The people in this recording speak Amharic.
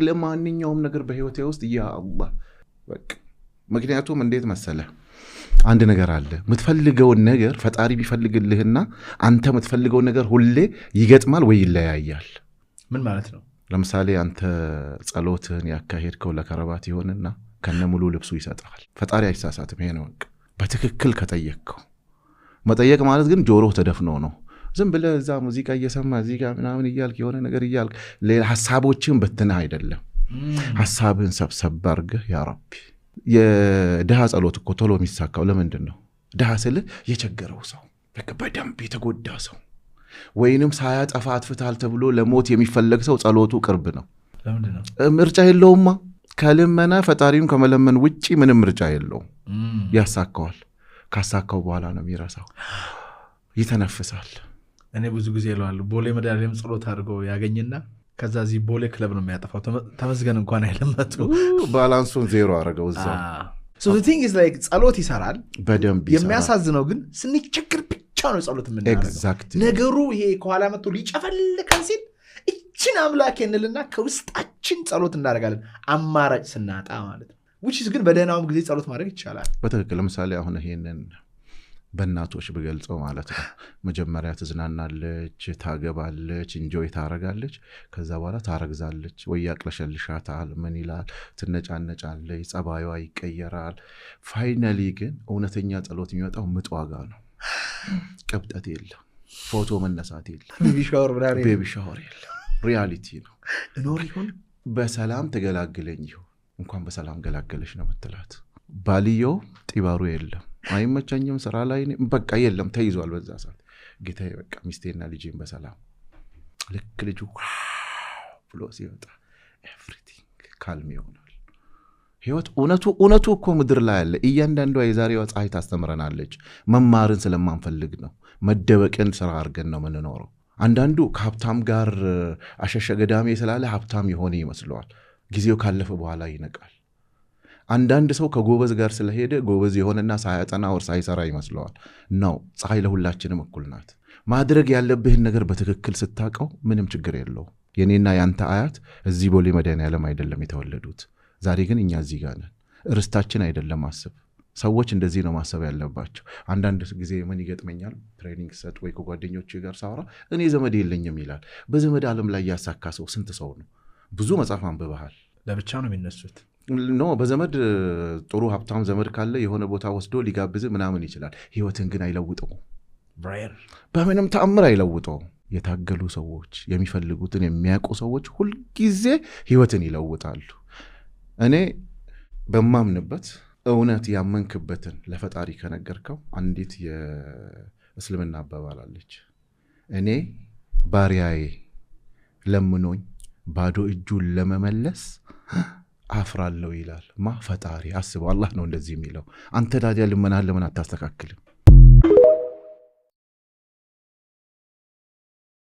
ለማንኛውም ነገር በህይወቴ ውስጥ ያ አላህ በቃ ምክንያቱም እንዴት መሰለ አንድ ነገር አለ የምትፈልገውን ነገር ፈጣሪ ቢፈልግልህና አንተ የምትፈልገውን ነገር ሁሌ ይገጥማል ወይ ይለያያል ምን ማለት ነው ለምሳሌ አንተ ጸሎትን ያካሄድከው ለከረባት ይሆንና ከነሙሉ ልብሱ ይሰጣል ፈጣሪ አይሳሳትም ይሄ ነው በትክክል ከጠየቅከው መጠየቅ ማለት ግን ጆሮ ተደፍኖ ነው ዝም ብለህ እዛ ሙዚቃ እየሰማ እዚህ ጋር ምናምን እያልክ የሆነ ነገር እያልክ ሌላ ሐሳቦችን በትነህ አይደለም ሐሳብህን ሰብሰብ አድርገህ ያ ረቢ የድሃ ጸሎት እኮ ቶሎ የሚሳካው ለምንድን ነው ድሃ ስል የቸገረው ሰው በቃ በደንብ የተጎዳ ሰው ወይንም ሳያጠፋ አጥፍታል ተብሎ ለሞት የሚፈለግ ሰው ጸሎቱ ቅርብ ነው ለምንድን ነው ምርጫ የለውማ ከልመና ፈጣሪውን ከመለመን ውጪ ምንም ምርጫ የለውም ያሳካዋል ካሳካው በኋላ ነው የሚረሳው ይተነፍሳል እኔ ብዙ ጊዜ እለዋለሁ ቦሌ መድኃኒዓለም ጸሎት አድርገው ያገኝና ከዛ እዚህ ቦሌ ክለብ ነው የሚያጠፋው ተመስገን እንኳን አይለመጡ ባላንሱን ዜሮ አደረገው እዛ so the thing is like ጸሎት ይሰራል በደንብ ይሰራል የሚያሳዝነው ግን ስንቸግር ብቻ ነው ጸሎት የምናደርገው ነገሩ ይሄ ከኋላ መጥቶ ሊጨፈልቀን ሲል እቺን አምላክ እንልና ከውስጣችን ጸሎት እናደርጋለን አማራጭ ስናጣ ማለት ነው which is ግን በደህናውም ጊዜ ጸሎት ማድረግ ይቻላል በትክክል ለምሳሌ አሁን ይሄንን በእናቶች በገልጸው ማለት ነው መጀመሪያ ትዝናናለች ታገባለች ኢንጆይ ታረጋለች ከዛ በኋላ ታረግዛለች ወይ ያቅለሸልሻታል ምን ይላል ትነጫነጫለች ጸባዩዋ ይቀየራል ፋይናሊ ግን እውነተኛ ጸሎት የሚወጣው ምጥ ዋጋ ነው ቅብጠት የለም ፎቶ መነሳት የለም ቤቢ ሻወር የለም ሪያሊቲ ነው እኖር ይሁን በሰላም ተገላግለኝ ይሁን እንኳን በሰላም ገላገለሽ ነው ምትላት ባልየው ጢባሩ የለም አይመቸኝም ስራ ላይ በቃ የለም ተይዟል በዛ ሰዓት ጌታዬ በቃ ሚስቴና ልጄን በሰላም ልክ ልጁ ብሎ ሲወጣ ኤቭሪቲንግ ካልም ይሆናል ህይወት እውነቱ እኮ ምድር ላይ አለ እያንዳንዷ የዛሬዋ ፀሐይ ታስተምረናለች መማርን ስለማንፈልግ ነው መደበቅን ስራ አድርገን ነው የምንኖረው አንዳንዱ ከሀብታም ጋር አሸሸገዳሜ ስላለ ሀብታም የሆነ ይመስለዋል ጊዜው ካለፈ በኋላ ይነቃል አንዳንድ ሰው ከጎበዝ ጋር ስለሄደ ጎበዝ የሆነና ሳያጠና ወር ሳይሰራ ይመስለዋል ነው ፀሐይ ለሁላችንም እኩል ናት ማድረግ ያለብህን ነገር በትክክል ስታቀው ምንም ችግር የለው የኔና ያንተ አያት እዚህ ቦሌ መድኃኒዓለም አይደለም የተወለዱት ዛሬ ግን እኛ እዚህ ጋር ነን ርስታችን አይደለም ማሰብ ሰዎች እንደዚህ ነው ማሰብ ያለባቸው አንዳንድ ጊዜ ምን ይገጥመኛል ትሬኒንግ ሰጥ ወይ ከጓደኞቼ ጋር ሳወራ እኔ ዘመድ የለኝም ይላል በዘመድ ዓለም ላይ ያሳካ ሰው ስንት ሰው ነው ብዙ መጽሐፍ አንብበሃል ለብቻ ነው የሚነሱት ኖ በዘመድ ጥሩ ሀብታም ዘመድ ካለ የሆነ ቦታ ወስዶ ሊጋብዝ ምናምን ይችላል ህይወትን ግን አይለውጠው በምንም ተአምር አይለውጠው የታገሉ ሰዎች የሚፈልጉትን የሚያውቁ ሰዎች ሁሉ ጊዜ ህይወትን ይለውጣሉ እኔ በማምንበት እውነት ያመንክበትን ለፈጣሪ ከነገርከው አንዲት የእስልምና አባባላለች እኔ ባሪያዬ ለምኖኝ ባዶ እጁን ለመመለስ አፍራለሁ ይላል ማ ፈጣሪ አስበው አላህ ነው እንደዚህ የሚለው አንተ ታዲያ ልመናህ ለምን አታስተካክልም